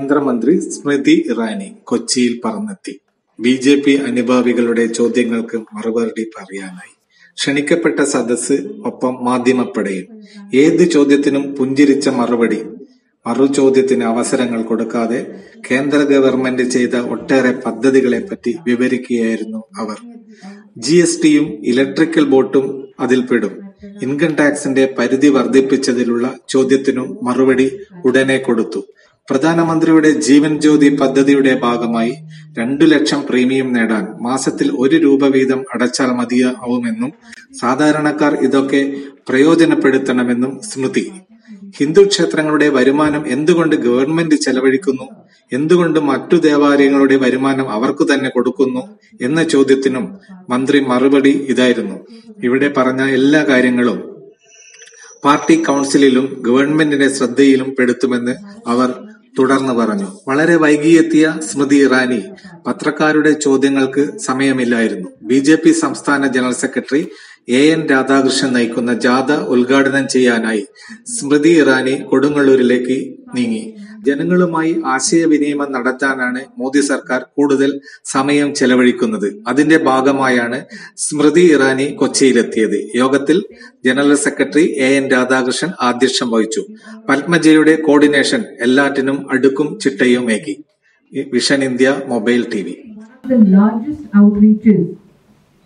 കേന്ദ്രമന്ത്രി സ്മൃതി ഇറാനി കൊച്ചിയിൽ പറന്നെത്തി. ബി.ജെ.പി. അനുഭാവികളുടെ ചോദ്യങ്ങൾക്ക് മറുപടി പറയാനായി ക്ഷണിക്കപ്പെട്ട സദസ്സ്, ഒപ്പം മാധ്യമപ്പടയും. ഏത് ചോദ്യത്തിനും പുഞ്ചിരിച്ച മറുപടി. മറുചോദ്യത്തിന് അവസരങ്ങൾ കൊടുക്കാതെ കേന്ദ്ര ഗവൺമെന്റ് ചെയ്ത ഒട്ടേറെ പദ്ധതികളെപ്പറ്റി വിവരിക്കുകയായിരുന്നു അവർ. GSTയും ഇലക്ട്രിക്കൽ ബോട്ടും അതിൽപ്പെടും. ഇൻകം ടാക്സിന്റെ പരിധി വർദ്ധിപ്പിച്ചതിലുള്ള ചോദ്യത്തിനും മറുപടി ഉടനെ കൊടുത്തു. പ്രധാനമന്ത്രിയുടെ ജീവൻ ജ്യോതി പദ്ധതിയുടെ ഭാഗമായി 2 ലക്ഷം പ്രീമിയം നേടാൻ മാസത്തിൽ 1 രൂപ വീതം അടച്ചാൽ മതിയാവുമെന്നും സാധാരണക്കാർ ഇതൊക്കെ പ്രയോജനപ്പെടുത്തണമെന്നും സ്മൃതി. ഹിന്ദു ക്ഷേത്രങ്ങളുടെ വരുമാനം എന്തുകൊണ്ട് ഗവൺമെന്റ് ചെലവഴിക്കുന്നു, എന്തുകൊണ്ട് മറ്റു ദേവാലയങ്ങളുടെ വരുമാനം അവർക്കു തന്നെ കൊടുക്കുന്നു എന്ന ചോദ്യത്തിനും മന്ത്രി മറുപടി ഇതായിരുന്നു. ഇവിടെ പറഞ്ഞ എല്ലാ കാര്യങ്ങളും പാർട്ടി കൗൺസിലിലും ഗവൺമെന്റിന്റെ ശ്രദ്ധയിലും പെടുത്തുമെന്ന് അവർ തുടർന്ന് പറഞ്ഞു. വളരെ വൈകിയെത്തിയ സ്മൃതി ഇറാനി പത്രക്കാരുടെ ചോദ്യങ്ങൾക്ക് സമയമില്ലായിരുന്നു. ബി.ജെ.പി. സംസ്ഥാന ജനറൽ സെക്രട്ടറി AN രാധാകൃഷ്ണൻ നയിക്കുന്ന ജാഥ ഉദ്ഘാടനം ചെയ്യാനായി സ്മൃതി ഇറാനി കൊടുങ്ങല്ലൂരിലേക്ക് നീങ്ങി. ജനങ്ങളുമായി ആശയവിനിമയം നടത്താനാണ് മോദി സർക്കാർ കൂടുതൽ സമയം ചെലവഴിക്കുന്നത്. അതിന്റെ ഭാഗമായാണ് സ്മൃതി ഇറാനി കൊച്ചിയിലെത്തിയത്. യോഗത്തിൽ ജനറൽ സെക്രട്ടറി AN രാധാകൃഷ്ണൻ അധ്യക്ഷം വഹിച്ചു. പത്മജയുടെ കോർഡിനേഷൻ എല്ലാറ്റിനും അടുക്കും ചിട്ടയുമേകി. Vision India mobile TV. The largest outreaches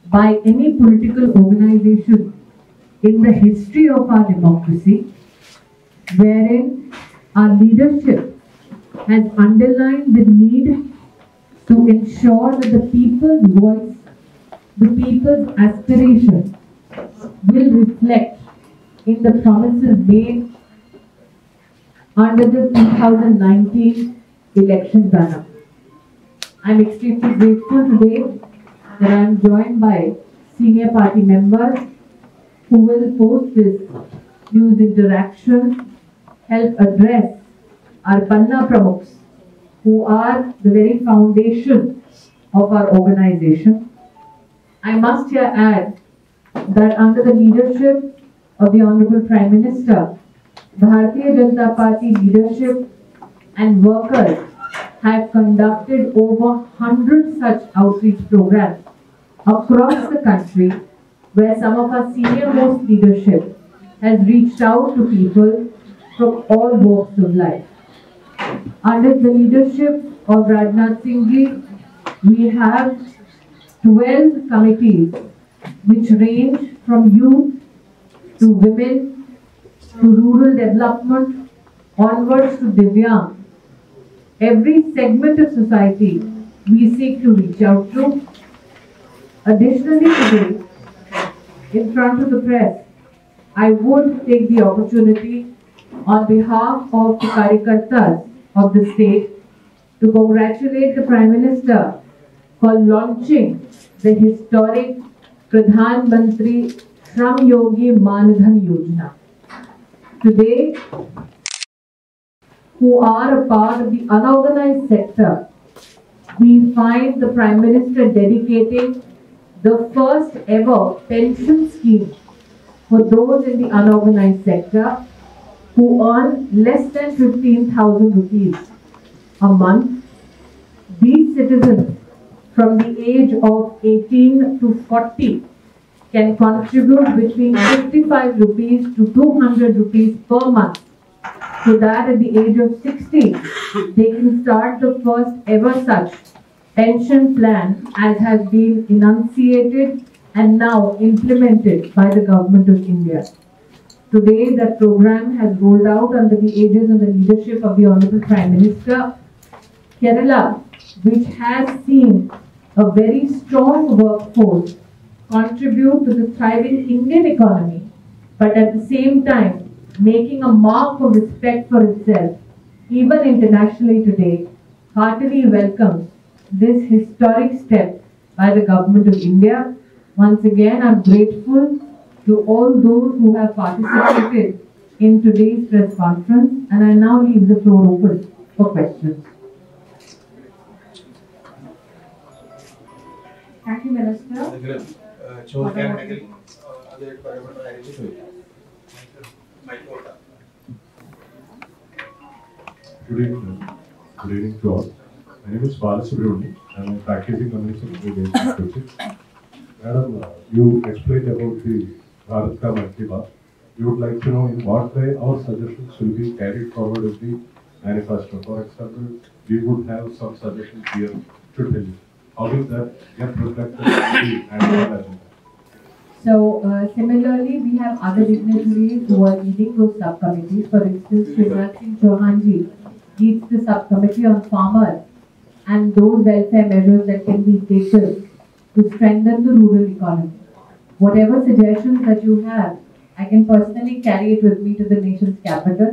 by any political organization in the history of our democracy, wherein our leadership has underlined the need to ensure that the people's voice, the people's aspiration will reflect in the promises made under the 2019 election banner. I am extremely grateful today that I am joined by senior party members who will post this news interaction, help address our Panna Pramukhs, who are the very foundation of our organization. I must here add that under the leadership of the Honorable Prime Minister, Bharatiya Janata Party leadership and workers have conducted over 100 such outreach programs across the country, where some of our senior most leadership has reached out to people from all walks of life. Under the leadership of Rajnath Singh ji, we have 12 committees which range from youth to women to rural development onwards to Divyang. Every segment of society we seek to reach out to. Additionally, today, in front of the press, I would take the opportunity on behalf of the Karyakartas of the state to congratulate the Prime Minister for launching the historic Pradhan Mantri Shram Yogi Manadhan Yojana. Today, who are a part of the unorganized sector, we find the Prime Minister dedicating the first ever pension scheme for those in the unorganized sector who earn less than 15,000 rupees a month. These citizens from the age of 18 to 40 can contribute between 55 rupees to 200 rupees per month, so that at the age of 60 they can start the first ever such pension plan, as has been enunciated and now implemented by the Government of India. Today that program has rolled out under the aegis and the leadership of the Honorable Prime Minister. Kerala, which has seen a very strong workforce contribute to the thriving Indian economy, but at the same time making a mark of respect for itself, even internationally today, heartily welcomes this historic step by the Government of India. Once again, I am grateful to all those who have participated in today's press conference, and I now leave the floor open for questions. Thank you, Minister. Good evening. Good evening to all. My name is Balasubramani. I am a practicing community based in Kochi. Madam, you explained about the ಧರಣಕ Mankiba. We would like to know in what way our suggestions will be carried forward with the manifesto. For example, we would have some suggestions here to tell you. How will that get reflected in the annual agenda? So, similarly, we have other dignitaries who are leading those subcommittees. For instance, Shivraj Singh Chauhan ji leads the subcommittee on farmers and those welfare measures that can be taken to strengthen the rural economy. Whatever suggestions that you have, I can personally carry it with me to the nation's capital.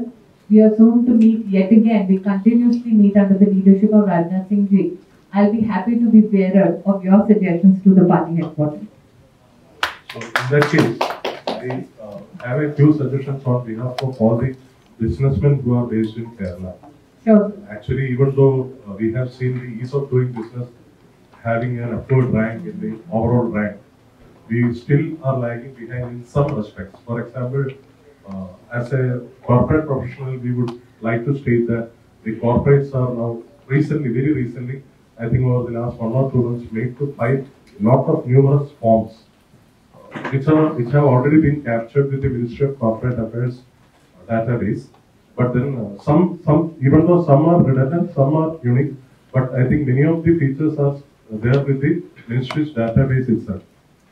We are soon to meet yet again. We continuously meet under the leadership of Rajnath Singh ji. I'll be happy to be bearer of your suggestions to the party headquarters. So in that case, I have a few suggestions on behalf of all the businessmen who are based in Kerala. Sure. Actually, even though we have seen the ease of doing business having an upward rank in the overall rank, we still are lagging behind in some respects. For example, as a corporate professional, we would like to state that the corporates are now recently, very recently, I think over the last 1 or 2 months, made to fight lot of numerous forms, which have already been captured with the Ministry of Corporate Affairs database. But then some even though some are redundant, some are unique, but I think many of the features are there with the Ministry's database itself.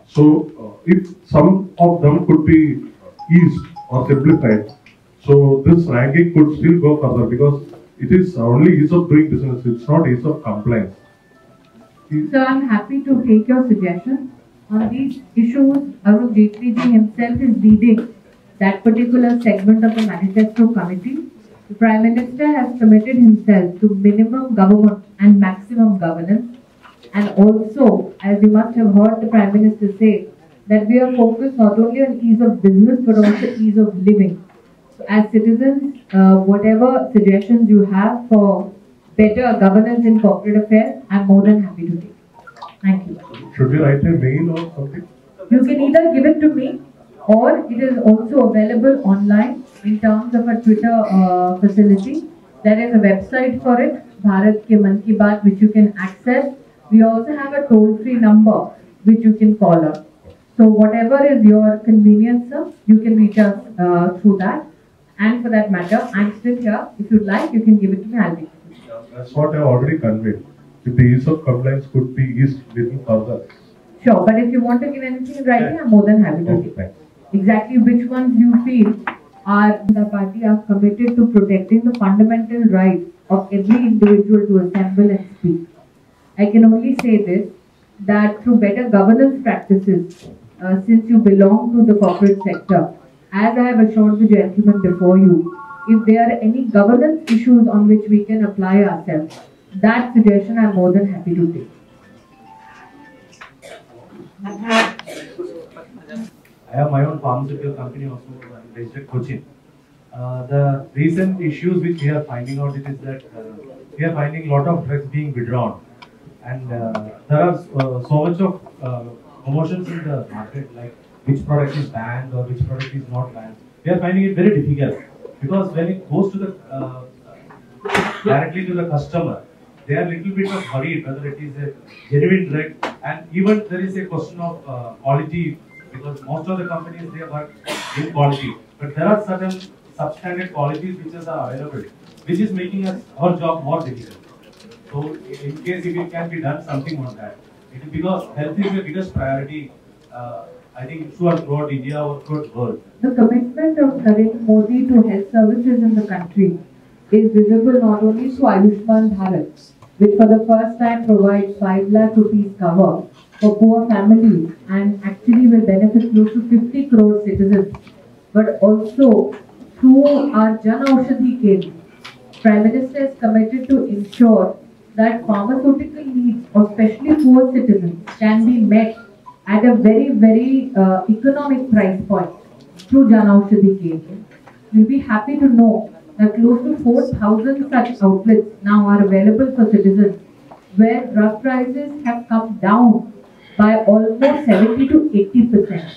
So if some of them could be eased or simplified, so this ranking could still go further because it is only ease of doing business, it's not ease of compliance. So I'm happy to take your suggestion. On these issues, Arun Jaitley ji himself is leading that particular segment of the manifesto committee. The Prime Minister has committed himself to minimum government and maximum governance. And also, as you must have heard the Prime Minister say, that we are focused not only on ease of business but also ease of living. So as citizens, whatever suggestions you have for better governance in corporate affairs, I'm more than happy to take. Thank you. Should we write a mail or something? You can either give it to me or it is also available online in terms of a Twitter facility. There is a website for it, Bharat Ke Man Ki Baat, which you can access. We also have a toll-free number which you can call on. So whatever is your convenience, sir, you can reach us through that. And for that matter, I'm still here. If you'd like, you can give it to me. I'll take it. That's what I already conveyed. If the ease of compliance could be eased little further. Sure, but if you want to give anything in writing, I'm more than happy to take. Thanks. Exactly which ones you feel are the party are committed to protecting the fundamental right of every individual to assemble and speak. I can only say this, that through better governance practices, since you belong to the corporate sector, as I have assured the gentleman before you, if there are any governance issues on which we can apply ourselves, that suggestion I'm more than happy to take. I have my own pharmaceutical company also based at Cochin. The recent issues which we are finding out is that we are finding a lot of drugs being withdrawn, and there are so much of promotions in the market, like which product is banned or which product is not banned. We are finding it very difficult because when it goes to the directly to the customer, they are a little bit of worried whether it is a genuine drug, and even there is a question of quality, because most of the companies they work in quality, but there are certain substandard qualities which are available, which is making our job more difficult. So in case if it can be done something on that, because health is the biggest priority, I think throughout India or throughout the world. The commitment of Narendra Modi to health services in the country is visible not only through Ayushman Bharat, which for the first time provides 5 lakh rupees cover for poor families and actually will benefit close to 50 crore citizens, but also through our Jan Aushadhi Kendra. Prime Minister is committed to ensure that pharmaceutical needs of especially poor citizens can be met at a very, very economic price point through Jan Aushadhi Kendra. You'll be happy to know that close to 4,000 such outlets now are available for citizens, where drug prices have come down by almost 70 to 80%.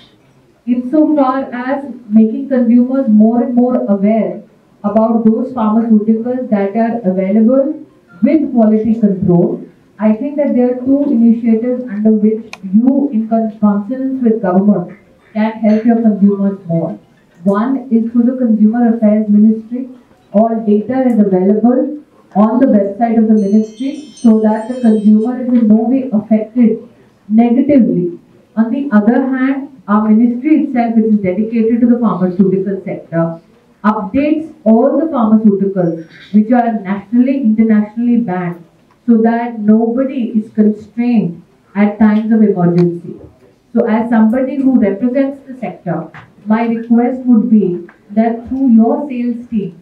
Insofar as making consumers more and more aware about those pharmaceuticals that are available with quality control. I think that there are two initiatives under which you, in consonance with government, can help your consumers more. One is through the Consumer Affairs Ministry. All data is available on the website of the ministry so that the consumer is in no way affected negatively. On the other hand, our ministry itself, which is dedicated to the pharmaceutical sector, updates all the pharmaceuticals which are nationally, internationally banned so that nobody is constrained at times of emergency. So as somebody who represents the sector, my request would be that through your sales team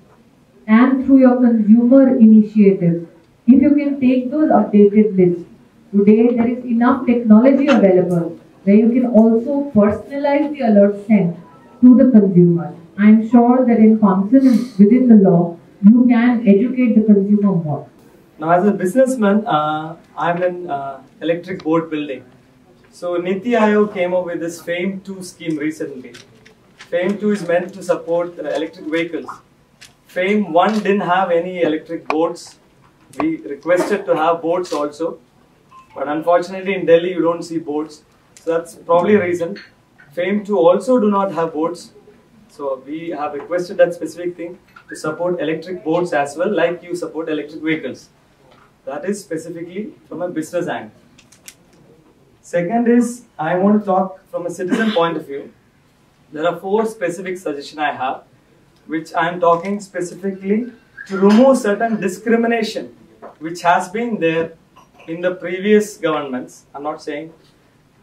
and through your consumer initiatives, if you can take those updated lists, today there is enough technology available where you can also personalize the alert sent to the consumer. I am sure that in consonance within the law, you can educate the consumer more. Now, as a businessman, I'm in electric board building. So, Niti Aayog came up with this FAME 2 scheme recently. FAME 2 is meant to support electric vehicles. FAME 1 didn't have any electric boards. We requested to have boards also. But unfortunately, in Delhi, you don't see boards. So, that's probably a reason. FAME 2 also do not have boards. So, we have requested that specific thing to support electric boards as well, like you support electric vehicles. That is specifically from a business angle. Second is, I want to talk from a citizen point of view. There are 4 specific suggestions I have, which I am talking specifically to remove certain discrimination which has been there in the previous governments. I'm not saying,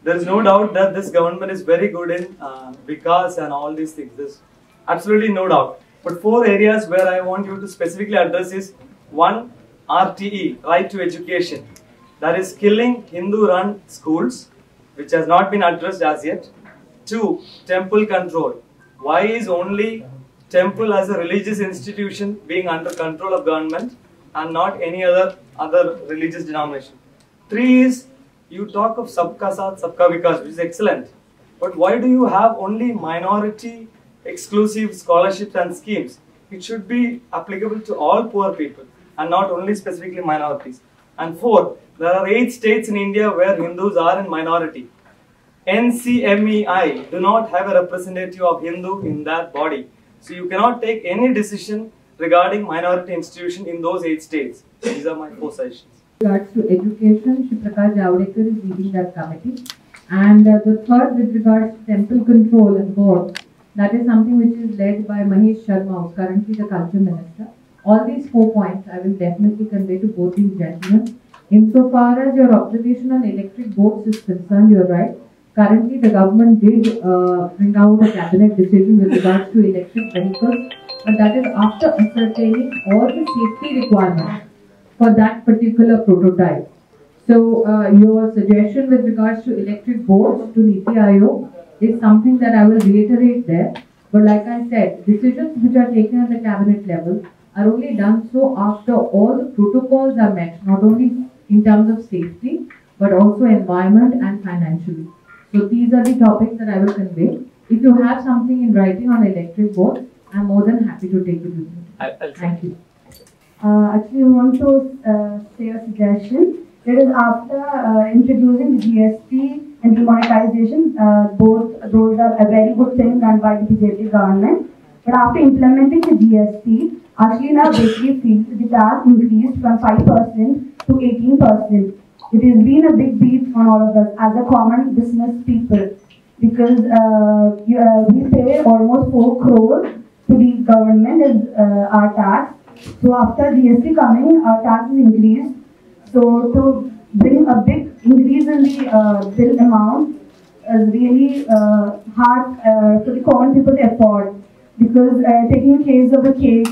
there is no doubt that this government is very good in Vikas and all these things. There's absolutely no doubt. But 4 areas where I want you to specifically address is: 1, RTE, right to education. That is killing Hindu-run schools, which has not been addressed as yet. 2, temple control. Why is only temple as a religious institution being under control of government and not any other religious denomination? 3 is, you talk of Sabka Saath, Sabka Vikas, which is excellent. But why do you have only minority exclusive scholarships and schemes? It should be applicable to all poor people and not only specifically minorities. And 4, there are 8 states in India where Hindus are in minority. NCMEI do not have a representative of Hindu in that body. So you cannot take any decision regarding minority institution in those 8 states. These are my 4 suggestions. With regards to education, Shri Prakash Javadekar is leading that committee. And the third, with regards to temple control and board, that is something which is led by Mahesh Sharma, who is currently the culture minister. All these 4 points I will definitely convey to both these gentlemen. Insofar as your observation on electric boats is concerned, you are right. Currently, the government did bring out a cabinet decision with regards to electric vehicles, but that is after ascertaining all the safety requirements for that particular prototype. So, your suggestion with regards to electric boats to Niti Aayog is something that I will reiterate there. But like I said, decisions which are taken at the cabinet level are only done so after all the protocols are met, not only in terms of safety, but also environment and financially. So these are the topics that I will convey. If you have something in writing on electric boats, I'm more than happy to take it with me. Thank you. Actually, I want to say a suggestion. It is after introducing the GST and demonetization, both those are a very good thing done by the BJP government. But after implementing the GST, actually in our bakery field, the tax increased from 5% to 18%. It has been a big beat on all of us as a common business people, because we pay almost 4 crore to the government as our tax. So after GST coming, our tax is increased. So to bring a big increase in the bill amount is really hard for the common people to afford, because taking a case of a cake,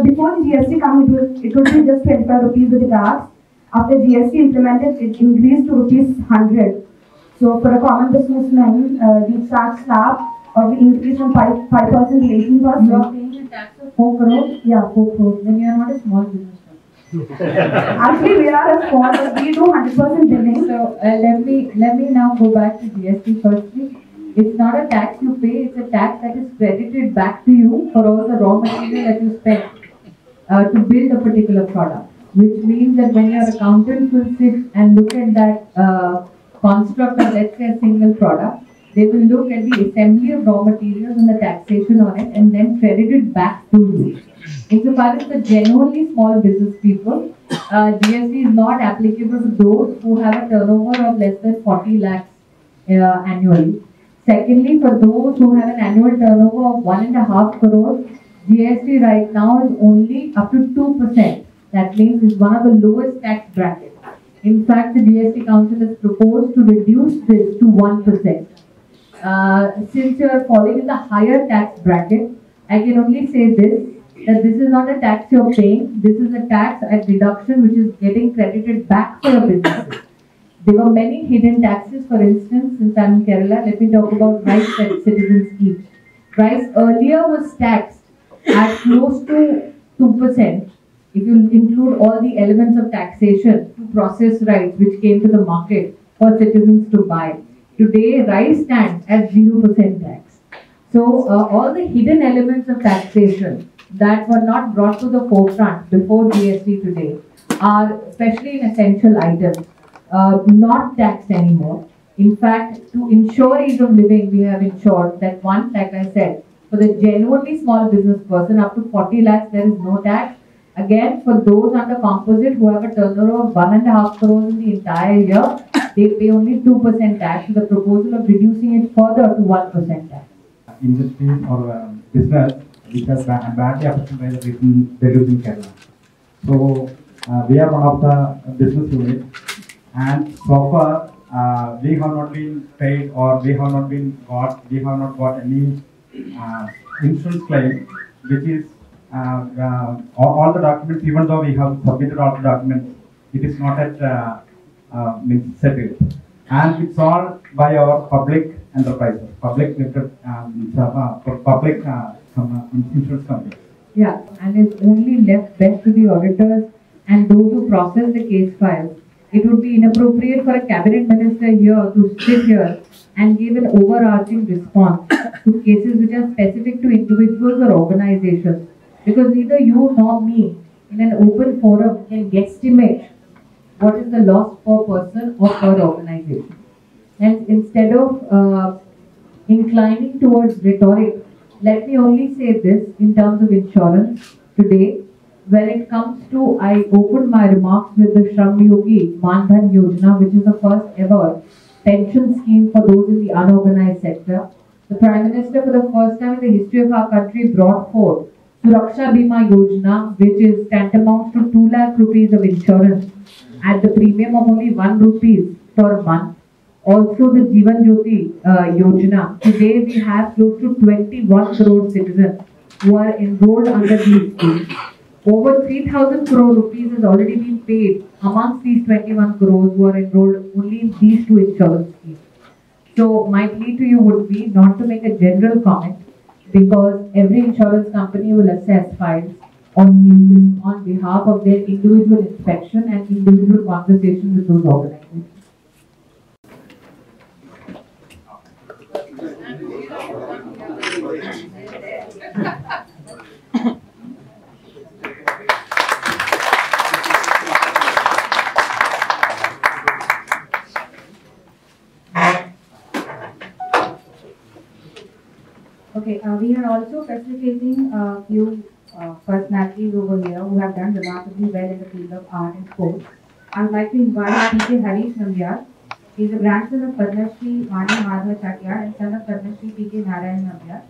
before the GST coming, it would be just 25 rupees with the tax. After GST implemented, it increased to rupees 100. So for a common businessman, the tax slab or the increase from 5% to 18%. You are paying a tax of 4 crore? Yeah, 4 crore. Then you are not a small business. Actually, we are a small, but we do 100% billing. So let me now go back to GST firstly. It's not a tax you pay, it's a tax that is credited back to you for all the raw material that you spent to build a particular product. which means that when your accountant will sit and look at that construct of, let's say, a single product, they will look at the assembly of raw materials and the taxation on it and then credit it back to you. Insofar as the genuinely small business people, GST is not applicable to those who have a turnover of less than 40 lakhs annually. Secondly, for those who have an annual turnover of 1.5 crores, GST right now is only up to 2%. That means it's one of the lowest tax brackets. In fact, the GST Council has proposed to reduce this to 1%. Since you are falling in the higher tax bracket, I can only say this, that this is not a tax you're paying, this is a tax at deduction which is getting credited back for your businesses. There were many hidden taxes. For instance, since I'm in Kerala, let me talk about rice citizens scheme. Rice earlier was taxed at close to 2%. If you include all the elements of taxation to process rice which came to the market for citizens to buy. Today, rice stands at 0% tax. So, all the hidden elements of taxation that were not brought to the forefront before GST today are, especially in essential items, not taxed anymore. In fact, to ensure ease of living, we have ensured that one, like I said, for the genuinely small business person up to 40 lakhs, there is no tax. Again, for those under composite who have a turnover of 1.5 crores in the entire year, they pay only 2% tax, with the proposal of reducing it further to 1% tax. Industries or business which are badly affected by the recent deluge in Kerala. So we are one of the business units, and so far we have not been paid, or we have not got any insurance claim, which is all the documents. Even though we have submitted all the documents, it is not at settled, and it's all by our public enterprises, public insurance companies. Yeah, and it's only left best to the auditors and those who process the case files. It would be inappropriate for a cabinet minister here to sit here and give an overarching response to cases which are specific to individuals or organizations, because neither you nor me in an open forum can guesstimate what is the loss per person or per organization. And instead of inclining towards rhetoric, let me only say this in terms of insurance today. When it comes to, I opened my remarks with the Shram Yogi Mandhan Yojana, which is the first ever pension scheme for those in the unorganized sector. The Prime Minister, for the first time in the history of our country, brought forth Suraksha Bima Yojana, which is tantamount to 2 lakh rupees of insurance at the premium of only 1 rupee per month. Also the Jeevan Jyoti Yojana. Today we have close to 21 crore citizens who are enrolled under these schemes. Over 3,000 crore rupees has already been paid amongst these 21 crores who are enrolled only in these two insurance schemes. So my plea to you would be not to make a general comment, because every insurance company will assess files on cases on behalf of their individual inspection and individual conversation with those organizations. Okay, we are also facilitating a few personalities over here who have done remarkably well in the field of art and sports. I would like to invite P.K. Harish Nambiar. He is a grandson of Padma Shri Mani Madhava Chakyar and son of Padma Shri P.K. Narayan Nambiar.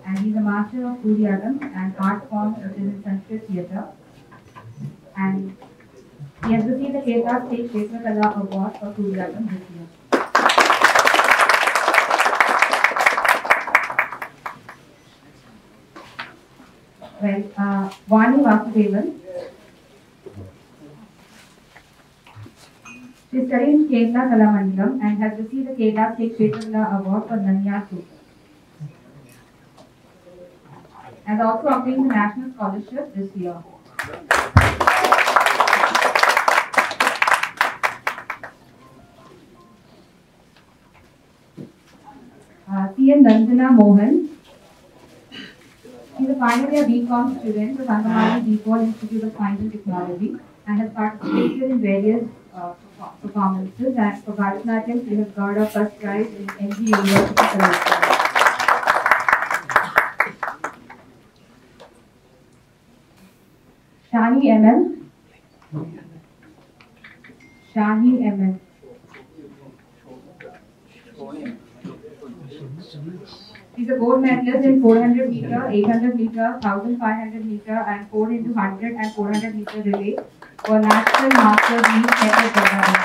And he is a master of Suryatam and art forms such as in Sanskrit theatre. And he has received the Kerala State Kshetra Kala Award for Suryatam this year. Well, Vani Vasudevan. She studied in Kerala Kalamandalam and has received the Kerala State Kshetra Award for Nanya Sutra. Has also obtained the National Scholarship this year. C.N. Ranjana Mohan. She is a final year BCom student of Angamali Deepole Institute of Science and Technology and has participated in various performances. And for Bharatanatyam, she has got a first prize in NG University Collection. Shani MM. Shani MM. She's a gold medalist in 400 meter, 800 meter, 1500 meter, and 4 into 100 and 400 meter relay for National Masters Meet Second Tournament.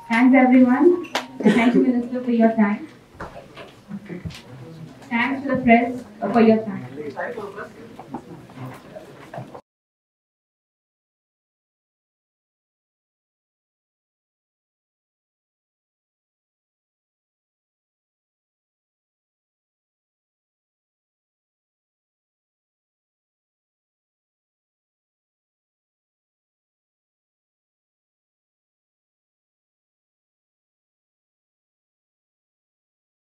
Thanks everyone. And thank you, Minister, for your time. Thanks to the press for your time.